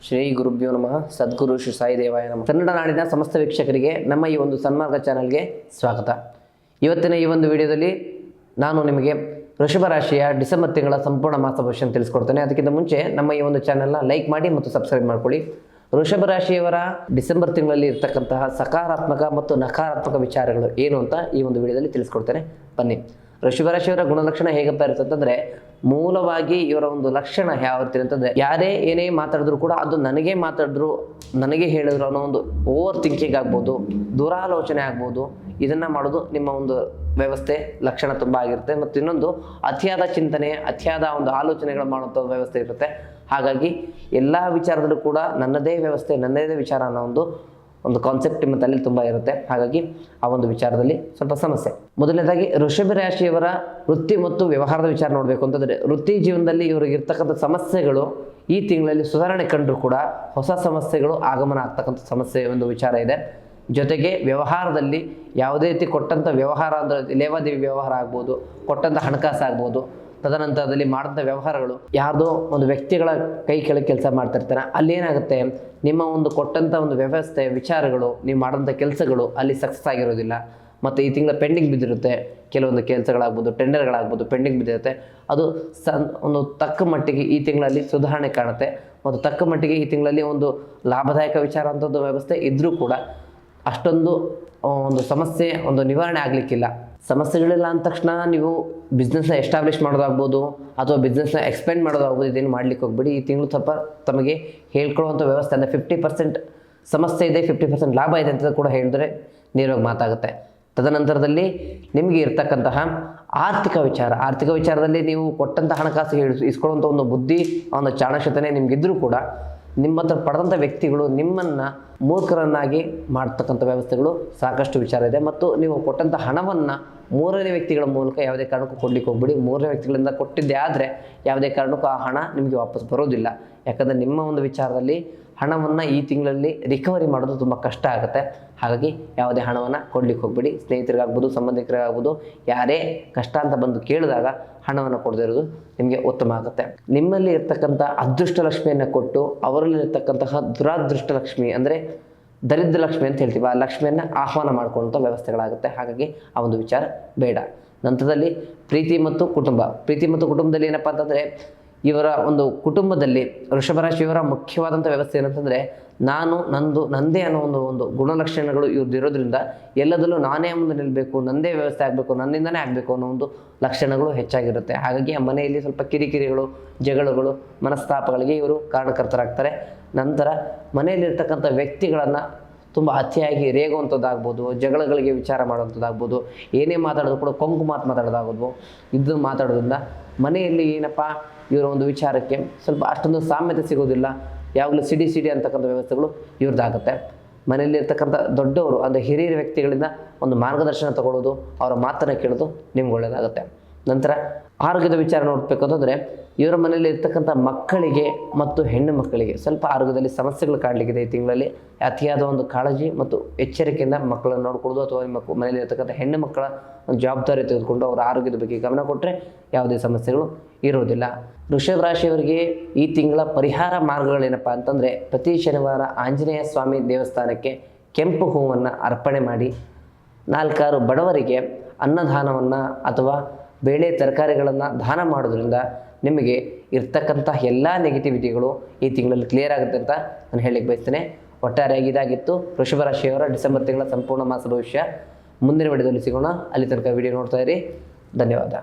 ಶ್ರೀ ಗುರುಭ್ಯೋ ನಮಃ. ಸದ್ಗುರು ಶ್ರೀ ಸಾಯಿ ದೇವಾಯ ನಮಃ. ಕನ್ನಡ ನಾಡಿನ ಸಮಸ್ತ ವೀಕ್ಷಕರಿಗೆ ನಮ್ಮ ಈ ಒಂದು ಸನ್ಮಾರ್ಗ ಚಾನಲ್ಗೆ ಸ್ವಾಗತ. ಇವತ್ತಿನ ಈ ಒಂದು ವಿಡಿಯೋದಲ್ಲಿ ನಾನು ನಿಮಗೆ ವೃಷಭ ರಾಶಿಯ ಡಿಸೆಂಬರ್ ತಿಂಗಳ ಸಂಪೂರ್ಣ ಮಾಸ ಭವಿಷ್ಯ ತಿಳಿಸ್ಕೊಡ್ತೇನೆ. ಅದಕ್ಕಿಂತ ಮುಂಚೆ ನಮ್ಮ ಈ ಒಂದು ಚಾನಲ್ನ ಲೈಕ್ ಮಾಡಿ ಮತ್ತು ಸಬ್ಸ್ಕ್ರೈಬ್ ಮಾಡ್ಕೊಳ್ಳಿ. ವೃಷಭ ರಾಶಿಯವರ ಡಿಸೆಂಬರ್ ತಿಂಗಳಲ್ಲಿ ಇರ್ತಕ್ಕಂತಹ ಸಕಾರಾತ್ಮಕ ಮತ್ತು ನಕಾರಾತ್ಮಕ ವಿಚಾರಗಳು ಏನು ಅಂತ ಈ ಒಂದು ವಿಡಿಯೋದಲ್ಲಿ ತಿಳಿಸ್ಕೊಡ್ತೇನೆ. ಬನ್ನಿ. ವೃಷಭ ರಾಶಿಯವರ ಗುಣಲಕ್ಷಣ ಹೇಗಪ್ಪ ಇರುತ್ತೆ ಅಂತಂದ್ರೆ, ಮೂಲವಾಗಿ ಇವರ ಒಂದು ಲಕ್ಷಣ ಯಾವ ರೀತಿ ಅಂತಂದ್ರೆ, ಯಾರೇ ಏನೇ ಮಾತಾಡಿದ್ರು ಕೂಡ ಅದು ನನಗೆ ಮಾತಾಡಿದ್ರು, ನನಗೆ ಹೇಳಿದ್ರು ಅನ್ನೋ ಒಂದು ಓವರ್ ಥಿಂಕಿಂಗ್ ಆಗ್ಬೋದು, ದುರಾಲೋಚನೆ ಆಗ್ಬೋದು. ಇದನ್ನ ಮಾಡೋದು ನಿಮ್ಮ ಒಂದು ವ್ಯವಸ್ಥೆ ಲಕ್ಷಣ ತುಂಬ ಆಗಿರುತ್ತೆ. ಮತ್ತು ಇನ್ನೊಂದು ಅತಿಯಾದ ಚಿಂತನೆ, ಅತಿಯಾದ ಒಂದು ಆಲೋಚನೆಗಳು ಮಾಡುವಂಥ ವ್ಯವಸ್ಥೆ ಇರುತ್ತೆ. ಹಾಗಾಗಿ ಎಲ್ಲ ವಿಚಾರದಲ್ಲೂ ಕೂಡ ನನ್ನದೇ ವ್ಯವಸ್ಥೆ, ನನ್ನದೇ ವಿಚಾರ ಅನ್ನೋ ಒಂದು ಕಾನ್ಸೆಪ್ಟ್ ನಿಮ್ಮ ತಲೆಯಲ್ಲಿ ತುಂಬ ಇರುತ್ತೆ. ಹಾಗಾಗಿ ಆ ಒಂದು ವಿಚಾರದಲ್ಲಿ ಸ್ವಲ್ಪ ಸಮಸ್ಯೆ. ಮೊದಲನೇದಾಗಿ ವೃಷಭ ರಾಶಿಯವರ ವೃತ್ತಿ ಮತ್ತು ವ್ಯವಹಾರದ ವಿಚಾರ ನೋಡಬೇಕು ಅಂತಂದರೆ, ವೃತ್ತಿ ಜೀವನದಲ್ಲಿ ಇವರಿಗೆ ಇರ್ತಕ್ಕಂಥ ಸಮಸ್ಯೆಗಳು ಈ ತಿಂಗಳಲ್ಲಿ ಸುಧಾರಣೆ ಕಂಡರೂ ಕೂಡ ಹೊಸ ಸಮಸ್ಯೆಗಳು ಆಗಮನ ಆಗ್ತಕ್ಕಂಥ ಸಮಸ್ಯೆ ಒಂದು ವಿಚಾರ ಇದೆ. ಜೊತೆಗೆ ವ್ಯವಹಾರದಲ್ಲಿ ಯಾವುದೇ ರೀತಿ ಕೊಟ್ಟಂಥ ವ್ಯವಹಾರ ಅಂದರೆ ಲೇವಾದೇವಿ ವ್ಯವಹಾರ ಆಗ್ಬೋದು, ಕೊಟ್ಟಂಥ ಹಣಕಾಸು ಆಗ್ಬೋದು, ತದನಂತರದಲ್ಲಿ ಮಾಡಿದಂಥ ವ್ಯವಹಾರಗಳು ಯಾರ್ದೋ ಒಂದು ವ್ಯಕ್ತಿಗಳ ಕೈ ಕೆಳಗೆ ಕೆಲಸ ಮಾಡ್ತಿರ್ತಾರೆ. ಅಲ್ಲಿ ಏನಾಗುತ್ತೆ, ನಿಮ್ಮ ಒಂದು ಕೊಟ್ಟಂಥ ಒಂದು ವ್ಯವಸ್ಥೆ ವಿಚಾರಗಳು, ನೀವು ಮಾಡಿದಂಥ ಕೆಲಸಗಳು ಅಲ್ಲಿ ಸಕ್ಸಸ್ ಆಗಿರೋದಿಲ್ಲ. ಮತ್ತು ಈ ತಿಂಗಳ ಪೆಂಡಿಂಗ್ ಬಿದ್ದಿರುತ್ತೆ. ಕೆಲವೊಂದು ಕೆಲಸಗಳಾಗ್ಬೋದು, ಟೆಂಡರ್ಗಳಾಗ್ಬೋದು ಪೆಂಡಿಂಗ್ ಬಿದ್ದಿರುತ್ತೆ. ಅದು ಒಂದು ತಕ್ಕ ಮಟ್ಟಿಗೆ ಈ ತಿಂಗಳಲ್ಲಿ ಸುಧಾರಣೆ ಕಾಣುತ್ತೆ. ಮತ್ತು ತಕ್ಕ ಮಟ್ಟಿಗೆ ಈ ತಿಂಗಳಲ್ಲಿ ಒಂದು ಲಾಭದಾಯಕ ವಿಚಾರ ಅಂಥದ್ದು ವ್ಯವಸ್ಥೆ ಇದ್ದರೂ ಕೂಡ ಅಷ್ಟೊಂದು ಒಂದು ಸಮಸ್ಯೆ ಒಂದು ನಿವಾರಣೆ ಆಗಲಿಕ್ಕಿಲ್ಲ. ಸಮಸ್ಯೆಗಳಿಲ್ಲ ಅಂದ ತಕ್ಷಣ ನೀವು ಬಿಸ್ನೆಸ್ನ ಎಸ್ಟಾಬ್ಲಿಷ್ ಮಾಡೋದಾಗ್ಬೋದು ಅಥವಾ ಬಿಸ್ನೆಸ್ನ ಎಕ್ಸ್ಪೆಂಡ್ ಮಾಡೋದಾಗ್ಬೋದು, ಇದೇನು ಮಾಡ್ಲಿಕ್ಕೆ ಹೋಗ್ಬಿಡಿ. ಈ ತಿಂಗಳು ಸ್ವಲ್ಪ ತಮಗೆ ಹೇಳ್ಕೊಳ್ಳುವಂಥ ವ್ಯವಸ್ಥೆ ಅಂದರೆ 50% ಸಮಸ್ಯೆ ಇದೆ, 50% ಲಾಭ ಇದೆ ಅಂತ ಕೂಡ ಹೇಳಿದ್ರೆ ನೇರವಾಗಿ ಮಾತಾಗುತ್ತೆ. ತದನಂತರದಲ್ಲಿ ನಿಮಗೆ ಇರ್ತಕ್ಕಂತಹ ಆರ್ಥಿಕ ವಿಚಾರದಲ್ಲಿ ನೀವು ಕೊಟ್ಟಂಥ ಹಣಕಾಸು ಇಸ್ಕೊಳ್ಳುವಂಥ ಒಂದು ಬುದ್ಧಿ, ಒಂದು ಚಾಣಕ್ಷತನೆ ನಿಮಗಿದ್ರೂ ಕೂಡ ನಿಮ್ಮ ಹತ್ರ ಪಡೆದಂಥ ವ್ಯಕ್ತಿಗಳು ನಿಮ್ಮನ್ನು ಮೂರ್ಖರನ್ನಾಗಿ ಮಾಡ್ತಕ್ಕಂಥ ವ್ಯವಸ್ಥೆಗಳು ಸಾಕಷ್ಟು ವಿಚಾರ ಇದೆ. ಮತ್ತು ನೀವು ಕೊಟ್ಟಂಥ ಹಣವನ್ನು ಮೂರನೇ ವ್ಯಕ್ತಿಗಳ ಮೂಲಕ ಯಾವುದೇ ಕಾರಣಕ್ಕೂ ಕೊಡ್ಲಿಕ್ಕೆ ಹೋಗ್ಬಿಡಿ. ಮೂರನೇ ವ್ಯಕ್ತಿಗಳಿಂದ ಕೊಟ್ಟಿದ್ದೆ ಆದರೆ ಯಾವುದೇ ಕಾರಣಕ್ಕೂ ಆ ಹಣ ನಿಮಗೆ ವಾಪಸ್ ಬರೋದಿಲ್ಲ. ಯಾಕಂದರೆ ನಿಮ್ಮ ಒಂದು ವಿಚಾರದಲ್ಲಿ ಹಣವನ್ನು ಈ ತಿಂಗಳಲ್ಲಿ ರಿಕವರಿ ಮಾಡೋದು ತುಂಬ ಕಷ್ಟ ಆಗುತ್ತೆ. ಹಾಗಾಗಿ ಯಾವುದೇ ಹಣವನ್ನು ಕೊಡ್ಲಿಕ್ಕೆ ಹೋಗ್ಬಿಡಿ. ಸ್ನೇಹಿತರಿಗಾಗ್ಬೋದು, ಸಂಬಂಧಿಕರಿಗಾಗ್ಬೋದು, ಯಾರೇ ಕಷ್ಟ ಅಂತ ಬಂದು ಕೇಳಿದಾಗ ಹಣವನ್ನು ಕೊಡದೇ ಇರೋದು ನಿಮಗೆ ಉತ್ತಮ ಆಗುತ್ತೆ. ನಿಮ್ಮಲ್ಲಿ ಇರ್ತಕ್ಕಂಥ ಅದೃಷ್ಟ ಲಕ್ಷ್ಮಿಯನ್ನು ಕೊಟ್ಟು ಅವರಲ್ಲಿರ್ತಕ್ಕಂತಹ ದುರಾದೃಷ್ಟ ಲಕ್ಷ್ಮಿ ಅಂದರೆ ದರಿದ್ರ ಲಕ್ಷ್ಮಿ ಅಂತ ಹೇಳ್ತೀವಿ, ಆ ಲಕ್ಷ್ಮಿಯನ್ನು ಆಹ್ವಾನ ಮಾಡ್ಕೊಳ್ಳುವಂಥ ವ್ಯವಸ್ಥೆಗಳಾಗುತ್ತೆ. ಹಾಗಾಗಿ ಆ ಒಂದು ವಿಚಾರ ಬೇಡ. ನಂತರದಲ್ಲಿ ಪ್ರೀತಿ ಮತ್ತು ಕುಟುಂಬದಲ್ಲಿ ಏನಪ್ಪ ಅಂತಂದರೆ, ಇವರ ಒಂದು ಕುಟುಂಬದಲ್ಲಿ ವೃಷಭ ರಾಶಿಯವರ ಮುಖ್ಯವಾದಂಥ ವ್ಯವಸ್ಥೆ ಏನಂತಂದರೆ, ನಂದೇ ಅನ್ನೋ ಒಂದು ಗುಣಲಕ್ಷಣಗಳು ಇವ್ರದ್ದು ಇರೋದ್ರಿಂದ ಎಲ್ಲದಲ್ಲೂ ನಾನೇ ಮುಂದೆ ನಿಲ್ಲಬೇಕು, ನಂದೇ ವ್ಯವಸ್ಥೆ ಆಗಬೇಕು, ನನ್ನಿಂದನೇ ಆಗಬೇಕು ಅನ್ನೋ ಒಂದು ಲಕ್ಷಣಗಳು ಹೆಚ್ಚಾಗಿರುತ್ತೆ. ಹಾಗಾಗಿ ಆ ಮನೆಯಲ್ಲಿ ಸ್ವಲ್ಪ ಕಿರಿಕಿರಿಗಳು, ಜಗಳಗಳು, ಮನಸ್ತಾಪಗಳಿಗೆ ಇವರು ಕಾರಣಕರ್ತರಾಗ್ತಾರೆ. ನಂತರ ಮನೆಯಲ್ಲಿರ್ತಕ್ಕಂಥ ವ್ಯಕ್ತಿಗಳನ್ನು ತುಂಬ ಅತಿಯಾಗಿ ರೇಗುವಂಥದ್ದಾಗ್ಬೋದು, ಜಗಳಗಳಿಗೆ ವಿಚಾರ ಮಾಡುವಂಥದ್ದಾಗ್ಬೋದು, ಏನೇ ಮಾತಾಡೋದು ಕೂಡ ಕೊಂಕು ಮಾತಾಡೋದಾಗ್ಬೋದು. ಇದು ಮಾತಾಡೋದ್ರಿಂದ ಮನೆಯಲ್ಲಿ ಏನಪ್ಪ ಇವರ ಒಂದು ವಿಚಾರಕ್ಕೆ ಸ್ವಲ್ಪ ಅಷ್ಟೊಂದು ಸಾಮ್ಯತೆ ಸಿಗೋದಿಲ್ಲ. ಯಾವಾಗಲೂ ಸಿಡಿ ಅಂತಕ್ಕಂಥ ವ್ಯವಸ್ಥೆಗಳು ಇವ್ರದ್ದಾಗುತ್ತೆ. ಮನೆಯಲ್ಲಿರ್ತಕ್ಕಂಥ ದೊಡ್ಡವರು ಅಂದರೆ ಹಿರಿಯ ವ್ಯಕ್ತಿಗಳಿಂದ ಒಂದು ಮಾರ್ಗದರ್ಶನ ತಗೊಳ್ಳೋದು, ಅವರ ಮಾತನ್ನು ಕೇಳೋದು ನಿಮ್ಗೆ ಒಳ್ಳೆಯದಾಗುತ್ತೆ. ನಂತರ ಆರೋಗ್ಯದ ವಿಚಾರ ನೋಡಬೇಕು ಅಂತಂದರೆ, ಇವರ ಮನೆಯಲ್ಲಿ ಇರ್ತಕ್ಕಂಥ ಮಕ್ಕಳಿಗೆ ಮತ್ತು ಹೆಣ್ಣು ಮಕ್ಕಳಿಗೆ ಸ್ವಲ್ಪ ಆರೋಗ್ಯದಲ್ಲಿ ಸಮಸ್ಯೆಗಳು ಕಾಣಲಿಕ್ಕಿದೆ. ಈ ತಿಂಗಳಲ್ಲಿ ಅತಿಯಾದ ಒಂದು ಕಾಳಜಿ ಮತ್ತು ಎಚ್ಚರಿಕೆಯಿಂದ ಮಕ್ಕಳನ್ನು ನೋಡ್ಕೊಳ್ಳೋದು ಅಥವಾ ಮನೆಯಲ್ಲಿ ಇರ್ತಕ್ಕಂಥ ಹೆಣ್ಣು ಮಕ್ಕಳ ಒಂದು ಜವಾಬ್ದಾರಿ ತೆಗೆದುಕೊಂಡು ಅವರ ಆರೋಗ್ಯದ ಬಗ್ಗೆ ಗಮನ ಕೊಟ್ಟರೆ ಯಾವುದೇ ಸಮಸ್ಯೆಗಳು ಇರೋದಿಲ್ಲ. ವೃಷಭ ರಾಶಿಯವರಿಗೆ ಈ ತಿಂಗಳ ಪರಿಹಾರ ಮಾರ್ಗಗಳೇನಪ್ಪ ಅಂತಂದರೆ, ಪ್ರತಿ ಶನಿವಾರ ಆಂಜನೇಯ ಸ್ವಾಮಿ ದೇವಸ್ಥಾನಕ್ಕೆ ಕೆಂಪು ಹೂವನ್ನು ಅರ್ಪಣೆ ಮಾಡಿ, 4-6 ಬಡವರಿಗೆ ಅನ್ನದಾನವನ್ನು ಅಥವಾ ಬೇಳೆ ತರಕಾರಿಗಳನ್ನು ದಾನ ಮಾಡೋದ್ರಿಂದ ನಿಮಗೆ ಇರ್ತಕ್ಕಂಥ ಎಲ್ಲ ನೆಗೆಟಿವಿಟಿಗಳು ಈ ತಿಂಗಳಲ್ಲಿ ಕ್ಲಿಯರ್ ಆಗುತ್ತೆ ಅಂತ ನಾನು ಹೇಳಲಿಕ್ಕೆ ಬಯಸ್ತೇನೆ. ಒಟ್ಟಾರೆಯಾಗಿ ಇದಾಗಿತ್ತು ವೃಷಭ ರಾಶಿಯವರ ಡಿಸೆಂಬರ್ ತಿಂಗಳ ಸಂಪೂರ್ಣ ಮಾಸ ಭವಿಷ್ಯ. ಮುಂದಿನ ವಿಡಿಯೋದಲ್ಲಿ ಸಿಗೋಣ. ಅಲ್ಲಿ ತನಕ ವಿಡಿಯೋ ನೋಡ್ತಾ ಇರಿ. ಧನ್ಯವಾದ.